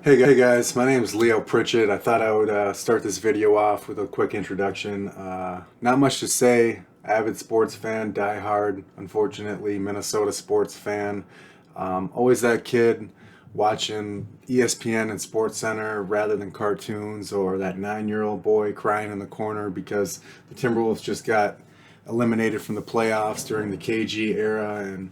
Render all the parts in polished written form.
Hey guys, my name is Leo Pritchett. I thought I would start this video off with a quick introduction. Not much to say. Avid sports fan, diehard, unfortunately, Minnesota sports fan. Always that kid watching ESPN and Sports Center rather than cartoons, or that 9-year-old boy crying in the corner because the Timberwolves just got eliminated from the playoffs during the KG era. And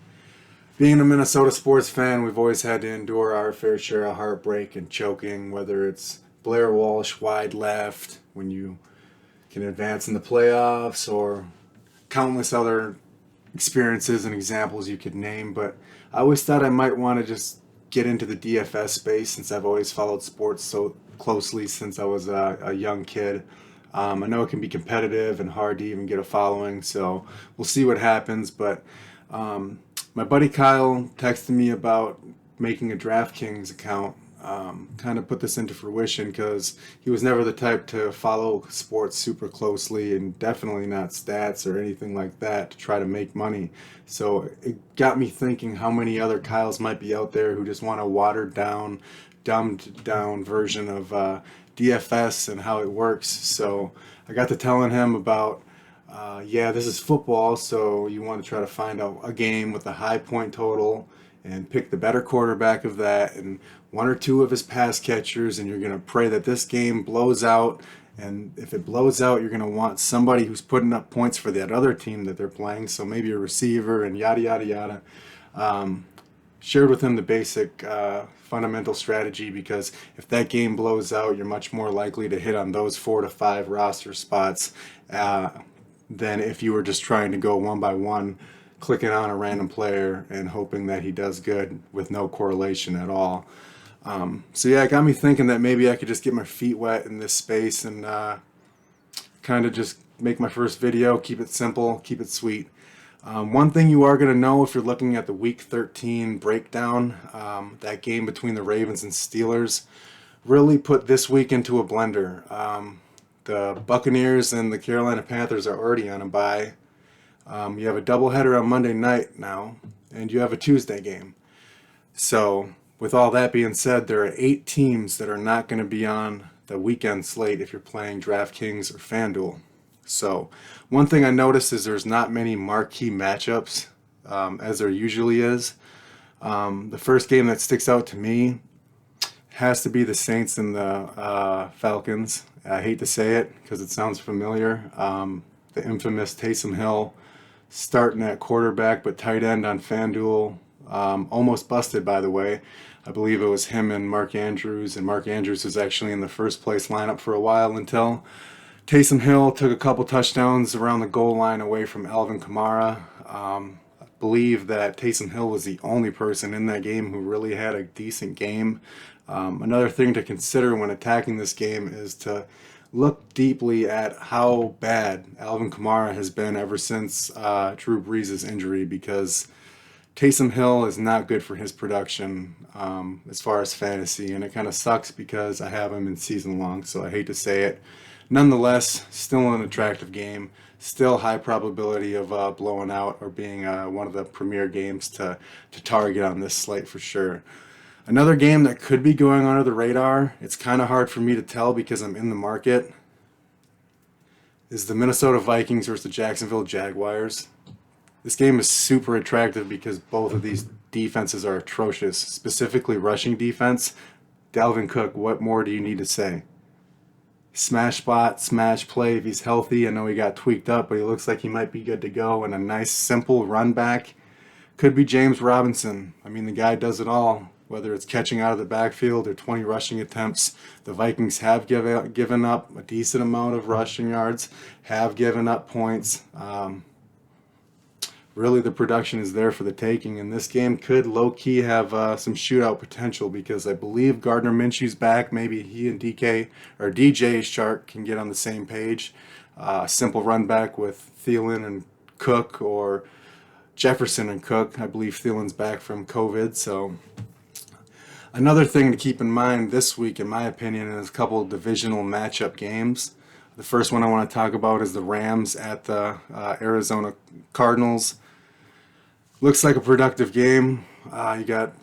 being a Minnesota sports fan, we've always had to endure our fair share of heartbreak and choking, whether it's Blair Walsh wide left when you can advance in the playoffs, or countless other experiences and examples you could name. But I always thought I might want to just get into the DFS space, since I've always followed sports so closely since I was a young kid. I know it can be competitive and hard to even get a following, so we'll see what happens. But my buddy Kyle texted me about making a DraftKings account. Kind of put this into fruition because he was never the type to follow sports super closely, and definitely not stats or anything like that to try to make money. So it got me thinking how many other Kyles might be out there who just want a watered down, dumbed down version of DFS and how it works. So I got to telling him about yeah, this is football, so you want to try to find a game with a high point total and pick the better quarterback of that and one or two of his pass catchers, and you're going to pray that this game blows out. And if it blows out, you're going to want somebody who's putting up points for that other team that they're playing, so maybe a receiver and yada, yada, yada. Shared with him the basic fundamental strategy, because if that game blows out, you're much more likely to hit on those 4 to 5 roster spots than if you were just trying to go one by one, clicking on a random player and hoping that he does good with no correlation at all. So yeah, it got me thinking that maybe I could just get my feet wet in this space and kind of just make my first video, keep it simple, keep it sweet. One thing you are going to know if you're looking at the Week 13 breakdown, that game between the Ravens and Steelers, really put this week into a blender. The Buccaneers and the Carolina Panthers are already on a bye. You have a doubleheader on Monday night now, and you have a Tuesday game. So, with all that being said, there are 8 teams that are not going to be on the weekend slate if you're playing DraftKings or Fanduel. So, one thing I noticed is there's not many marquee matchups as there usually is. The first game that sticks out to me has to be the Saints and the Falcons. I hate to say it because it sounds familiar. The infamous Taysom Hill starting at quarterback but tight end on FanDuel. Almost busted, by the way. I believe it was him and Mark Andrews, and Mark Andrews was actually in the first place lineup for a while until Taysom Hill took a couple touchdowns around the goal line away from Alvin Kamara. I believe that Taysom Hill was the only person in that game who really had a decent game. Another thing to consider when attacking this game is to look deeply at how bad Alvin Kamara has been ever since Drew Brees' injury, because Taysom Hill is not good for his production as far as fantasy, and it kind of sucks because I have him in season long, so I hate to say it. Nonetheless, still an attractive game, still high probability of blowing out or being one of the premier games to target on this slate for sure. Another game that could be going under the radar, it's kind of hard for me to tell because I'm in the market, is the Minnesota Vikings versus the Jacksonville Jaguars. This game is super attractive because both of these defenses are atrocious, specifically rushing defense. Dalvin Cook, what more do you need to say? Smash spot, smash play if he's healthy. I know he got tweaked up, but he looks like he might be good to go. And a nice, simple run back could be James Robinson. I mean, the guy does it all. Whether it's catching out of the backfield or 20 rushing attempts, the Vikings have given up a decent amount of rushing yards, have given up points. Really, the production is there for the taking, and this game could low-key have some shootout potential because I believe Gardner Minshew's back. Maybe he and DJ Shark can get on the same page. Simple run back with Thielen and Cook, or Jefferson and Cook. I believe Thielen's back from COVID, so another thing to keep in mind this week, in my opinion, is a couple of divisional matchup games. The first one I want to talk about is the Rams at the Arizona Cardinals. Looks like a productive game. You got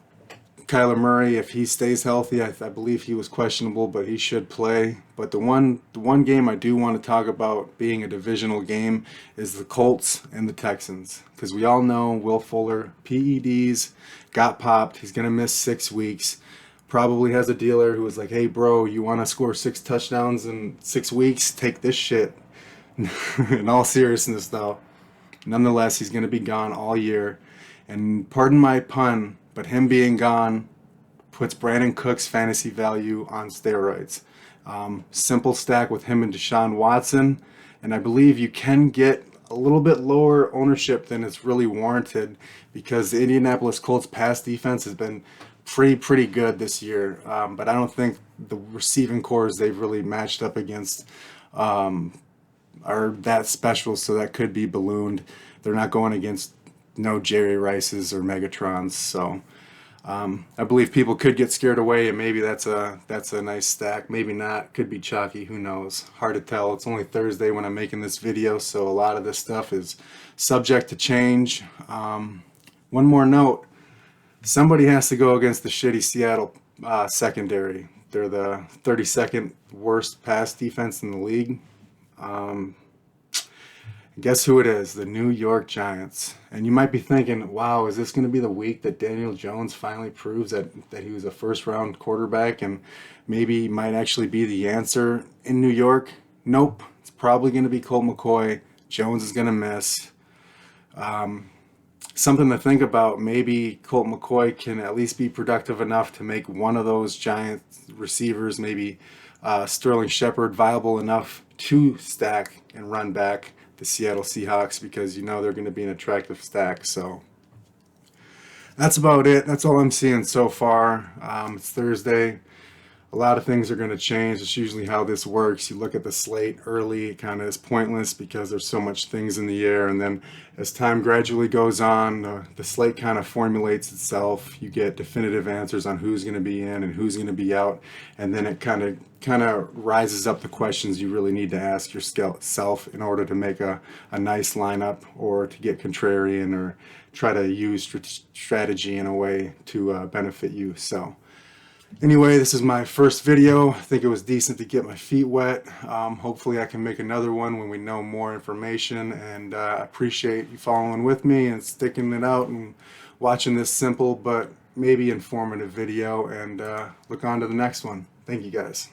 Kyler Murray, if he stays healthy, I believe he was questionable, but he should play. But the one game I do want to talk about being a divisional game is the Colts and the Texans, because we all know Will Fuller, PEDs, got popped. He's going to miss 6 weeks. Probably has a dealer who was like, hey bro, you want to score 6 touchdowns in 6 weeks? Take this shit. In all seriousness though, nonetheless, he's going to be gone all year. And pardon my pun, but him being gone puts Brandon Cook's fantasy value on steroids. Simple stack with him and Deshaun Watson, and I believe you can get a little bit lower ownership than it's really warranted, because the Indianapolis Colts pass defense has been pretty good this year, but I don't think the receiving cores they've really matched up against are that special, so that could be ballooned. They're not going against no Jerry Rices or Megatrons, so I believe people could get scared away, and maybe that's a nice stack. Maybe not. Could be chalky. Who knows? Hard to tell. It's only Thursday when I'm making this video, so a lot of this stuff is subject to change. One more note: somebody has to go against the shitty Seattle secondary. They're the 32nd worst pass defense in the league. Guess who it is? The New York Giants. And you might be thinking, wow, is this going to be the week that Daniel Jones finally proves that he was a first-round quarterback and maybe might actually be the answer in New York? Nope. It's probably going to be Colt McCoy. Jones is going to miss. Something to think about, maybe Colt McCoy can at least be productive enough to make one of those Giants receivers, maybe Sterling Shepard, viable enough to stack and run back the Seattle Seahawks, because you know they're going to be an attractive stack. So that's about it. That's all I'm seeing so far. It's Thursday. A lot of things are going to change. It's usually how this works. You look at the slate early, it kind of is pointless because there's so much things in the air, and then as time gradually goes on, the slate kind of formulates itself. You get definitive answers on who's going to be in and who's going to be out, and then it kind of rises up the questions you really need to ask yourself in order to make a nice lineup, or to get contrarian, or try to use strategy in a way to benefit you. So anyway, this is my first video. I think it was decent to get my feet wet. Hopefully I can make another one when we know more information, and I appreciate you following with me and sticking it out and watching this simple but maybe informative video, and look on to the next one. Thank you guys.